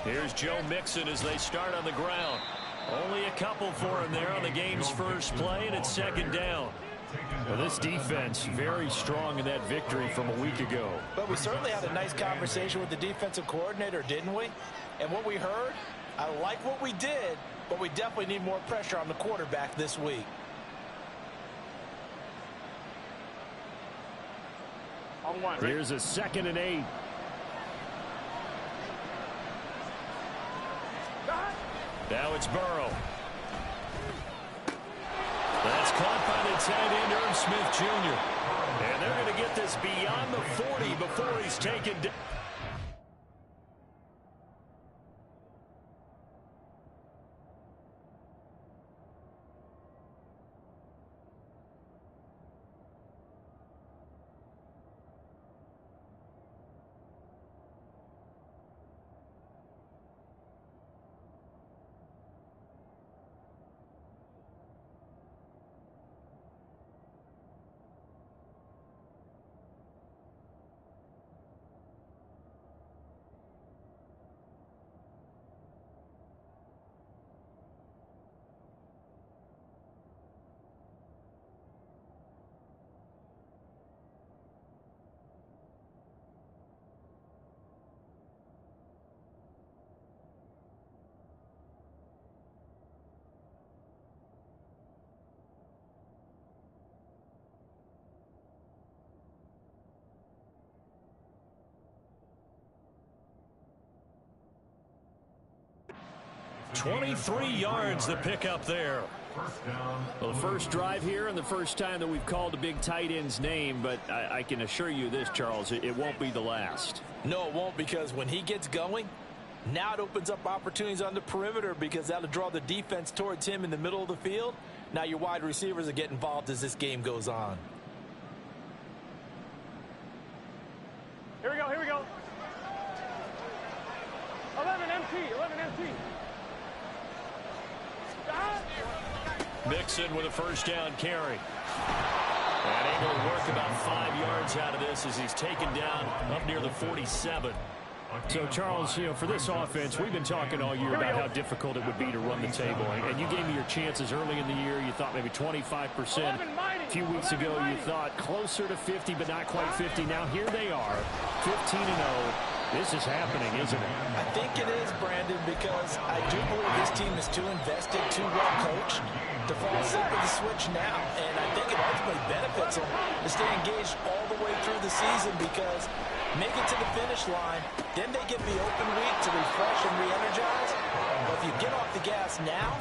Here's Joe Mixon as they start on the ground. Only a couple for him there on the game's first play, and it's second down. Well, this defense very strong in that victory from a week ago. But we certainly had a nice conversation with the defensive coordinator, didn't we? And what we heard, I like what we did, but we definitely need more pressure on the quarterback this week. Here's a 2nd and 8. Now it's Burrow. That's caught by the tight end, Irv Smith Jr. And they're going to get this beyond the 40 before he's taken down. $23 yards the pick up there. Well, the first drive here and the first time that we've called a big tight end's name, but I can assure you this, Charles, it won't be the last. No, it won't, because when he gets going, now it opens up opportunities on the perimeter because that'll draw the defense towards him in the middle of the field. Now your wide receivers will get involved as this game goes on. Here we go, here we go. 11 MT. Mixon with a first down carry. And able to work about 5 yards out of this as he's taken down up near the 47. So, Charles, you know, for this offense, we've been talking all year about how difficult it would be to run the table. And you gave me your chances early in the year. You thought maybe 25%. A few weeks ago, you thought closer to 50, but not quite 50. Now, here they are, 15-0. This is happening, isn't it? I think it is, Brandon, because I do believe this team is too invested, too well coached to fall asleep at the switch now. And I think it ultimately benefits them to stay engaged all the way through the season because make it to the finish line, then they get the open week to refresh and re-energize. But if you get off the gas now,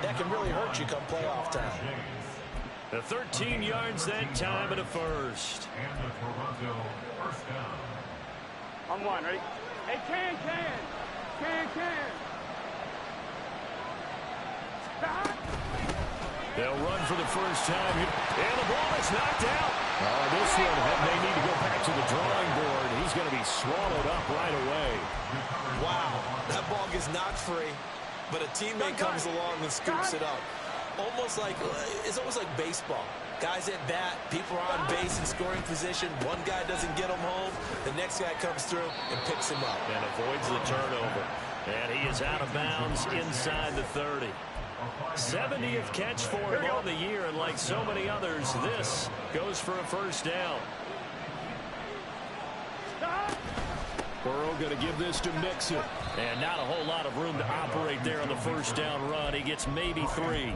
that can really hurt you come playoff time. The 13 yards that time and a first. On one, ready? Hey, can. They'll run for the first time. And the ball is knocked out. This one may need to go back to the drawing board. He's going to be swallowed up right away. Wow, that ball gets knocked free, but a teammate comes along and scoops it up. It's almost like baseball. Guys at bat, people are on base in scoring position. One guy doesn't get him home. The next guy comes through and picks him up. And avoids the turnover. And he is out of bounds inside the 30. 70th catch for him on the year, and like so many others, this goes for a first down. Burrow going to give this to Mixon. And not a whole lot of room to operate there on the first down run. He gets maybe 3.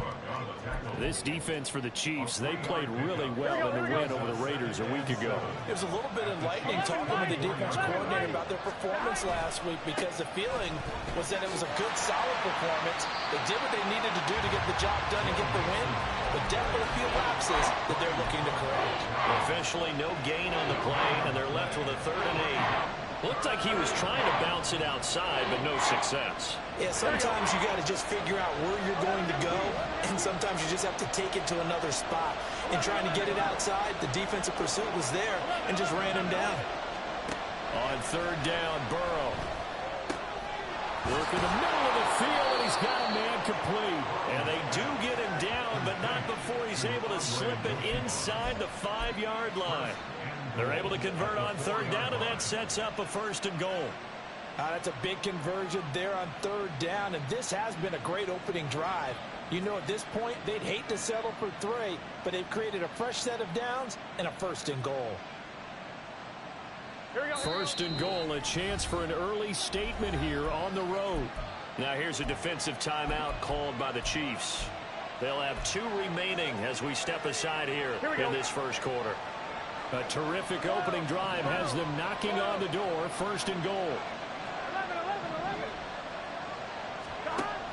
This defense for the Chiefs, they played really well in the win over the Raiders a week ago. It was a little bit enlightening talking with the defense coordinator about their performance last week because the feeling was that it was a good, solid performance. They did what they needed to do to get the job done and get the win, but definitely a few lapses that they're looking to correct. Officially no gain on the play, and they're left with a 3rd and 8. Looked like he was trying to bounce it outside, but no success. Yeah, sometimes you got to just figure out where you're going to go, and sometimes you just have to take it to another spot. And trying to get it outside, the defensive pursuit was there and just ran him down. On 3rd down, Burrow. Work in the middle of the field, and he's got a man complete. And they do get him down, but not before he's able to slip it inside the 5-yard line. They're able to convert on 3rd down, and that sets up a 1st and goal. That's a big conversion there on third down, and this has been a great opening drive. You know, at this point, they'd hate to settle for 3, but they've created a fresh set of downs and a 1st and goal. Here we go. 1st and goal, a chance for an early statement here on the road. Now here's a defensive timeout called by the Chiefs. They'll have 2 remaining as we step aside here in this first quarter. A terrific opening drive has them knocking on the door. 1st and goal. 11.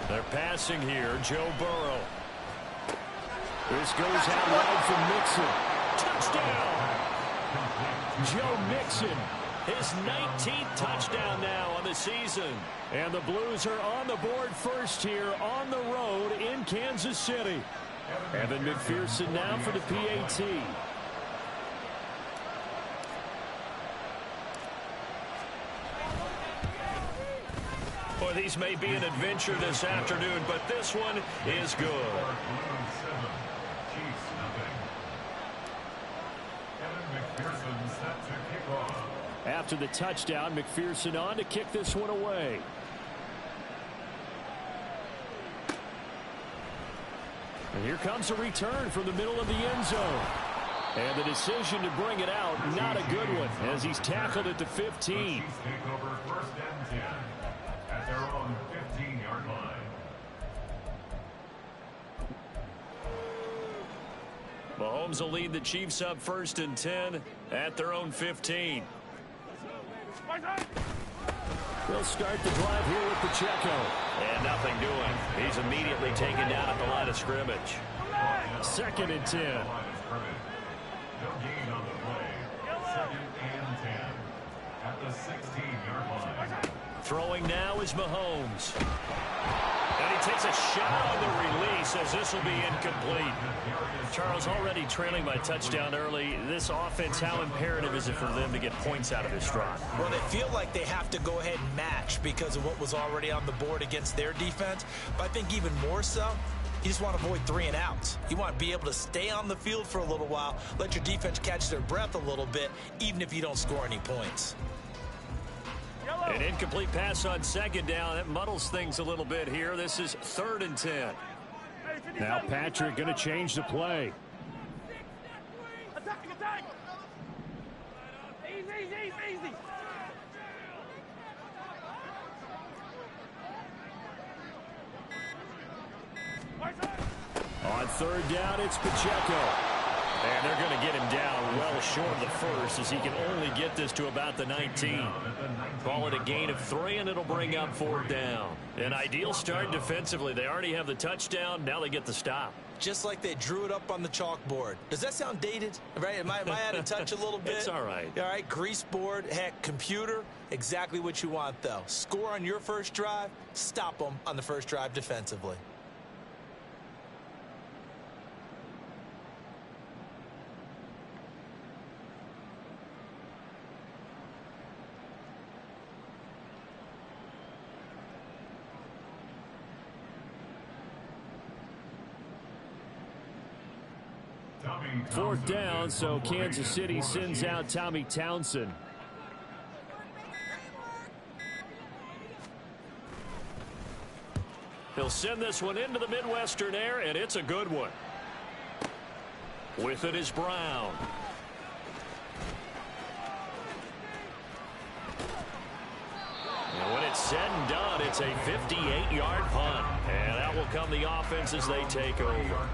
They're passing here. Joe Burrow. This goes out wide for Mixon. Touchdown! Joe Mixon, his 19th touchdown now on the season. And the Blues are on the board first here on the road in Kansas City. Evan McPherson now for the PAT. Well, these may be an adventure this afternoon, but this one is good. After the touchdown, McPherson on to kick this one away. And here comes a return from the middle of the end zone. And the decision to bring it out, not a good one, as he's tackled at the 15. At their own 15-yard line. Mahomes will lead the Chiefs up 1st and 10 at their own 15. They'll start the drive here with Pacheco. And nothing doing. He's immediately taken down at the line of scrimmage. 2nd and 10. No gain on the play. 2nd and 10 at the 16-yard line. Throwing now is Mahomes. And he takes a shot on the release as this will be incomplete. Charles, already trailing by touchdown early. This offense, how imperative is it for them to get points out of this drive? Well, they feel like they have to go ahead and match because of what was already on the board against their defense. But I think even more so, you just want to avoid 3 and outs. You want to be able to stay on the field for a little while, let your defense catch their breath a little bit, even if you don't score any points. An incomplete pass on 2nd down. That muddles things a little bit here. This is 3rd and 10. Now Patrick going to change the play. Attack! Easy. On 3rd down, it's Pacheco. And they're going to get him down well short of the 1st as he can only get this to about the 19. Call it a gain of 3, and it'll bring up 4th down. An ideal start defensively. They already have the touchdown. Now they get the stop. Just like they drew it up on the chalkboard. Does that sound dated? Right? Am I out of touch a little bit? It's all right. All right, grease board, heck, computer, exactly what you want, though. Score on your first drive, stop them on the first drive defensively. Fourth down, so Kansas City sends out Tommy Townsend. He'll send this one into the Midwestern air, and it's a good one. With it is Brown. And when it's said and done, it's a 58-yard punt. And that will come the offense as they take over.